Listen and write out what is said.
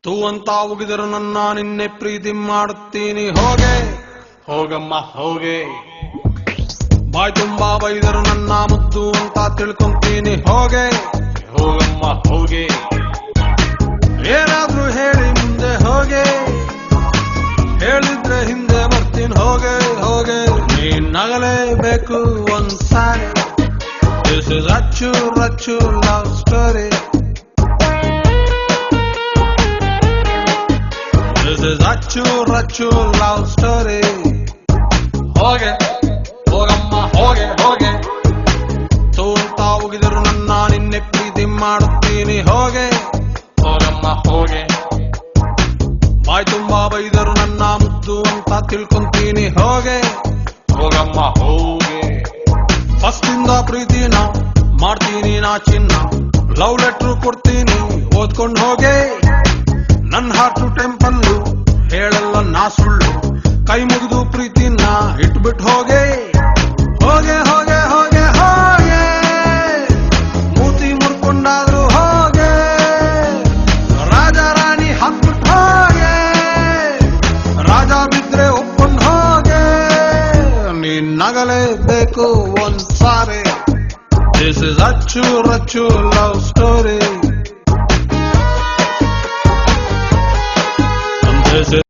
ತೂ ಅಂತ ಉಗಿದರು ನನ್ನ ನಿನ್ನೆ ಪ್ರೀತಿ ಮಾಡುತ್ತೀನಿ ಹೋಗೆ ಹೋಗಮ್ಮ ಹೋಗೆ ಬಾಯ್ ತುಂಬಾ ಬೈದರು ನನ್ನ ಮುದ್ದು ಅಂತ ತಿಳ್ಕೊಂತೀನಿ ಹೋಗೆ ಹೋಗಮ್ಮ ಹೋಗೆ ಏನಾದ್ರೂ ಹೇಳಿ ಮುಂದೆ ಹೋಗೆ ಹೇಳಿದ್ರೆ ಹಿಂದೆ ಬರ್ತೀನಿ ಹೋಗೆ ಹೋಗೆ ನೀನ್ ನಗಲೇಬೇಕು ಒಂದ್ಸಾರಿ ದಿಸ್ ಇಸ್ ಅಚ್ಚು Rachchu love story This is Rachu love story. ಹೋಗೆ ಹೋಗಮ್ಮ ಹೋಗೆ ಹೋಗೆ ತೂ ಅಂತ ಉಗಿದರು ನನ್ನ ನಿನ್ನೆ ಪ್ರೀತಿ ಮಾಡುತ್ತೀನಿ ಹೋಗೆ ಹೋಗಮ್ಮ ಹೋಗೆ ಬಾಯ್ ತುಂಬಾ ಬೈದರು ನನ್ನ ಮುದ್ದು ಅಂತ ತಿಳ್ಕೊಂತೀನಿ ಹೋಗೆ ಹೋಗಮ್ಮ ಹೋಗೆ ಫಸ್ಟ್ ಇಂದ ಪ್ರೀತಿನ ಮಾಡ್ತೀನಿ ನಾ ಚಿನ್ನ ಲವ್ ಲೆಟ್ರು ಕೊಡ್ತೀನಿ ಓದ್ಕೊಂಡು ಹೋಗೆ ನನ್ನ ಹಾರ್ಟು ಟೆಂಪಲ್ಲು ಹೇಳಲ್ಲ ನಾ ಸುಳ್ಳು ಕೈ ಮುಗಿದು ಪ್ರೀತಿನ ಇಟ್ಬಿಟ್ಟು ಹೋಗೆ ಹೋಗೆ ಹೋಗೆ ಹೋಗೆ ಹೋಗೆ ಮೂತಿ ಮುರ್ಕೊಂಡಾದ್ರು ಹೋಗೆ ರಾಜ ರಾಣಿ ಹಾಕ್ಬಿಟ್ಟು ಹೋಗೆ ರಾಜ ಬಿದ್ರೆ ಒಪ್ಕೊಂಡು ಹೋಗೆ ನೀನ್ ನಗಲೇಬೇಕು ಒಂದ್ಸಾರಿ ದಿಸ್ ಇಸ್ ಅಚ್ಚು ರಚ್ಚು ಲವ್ ಸ್ಟೋರಿ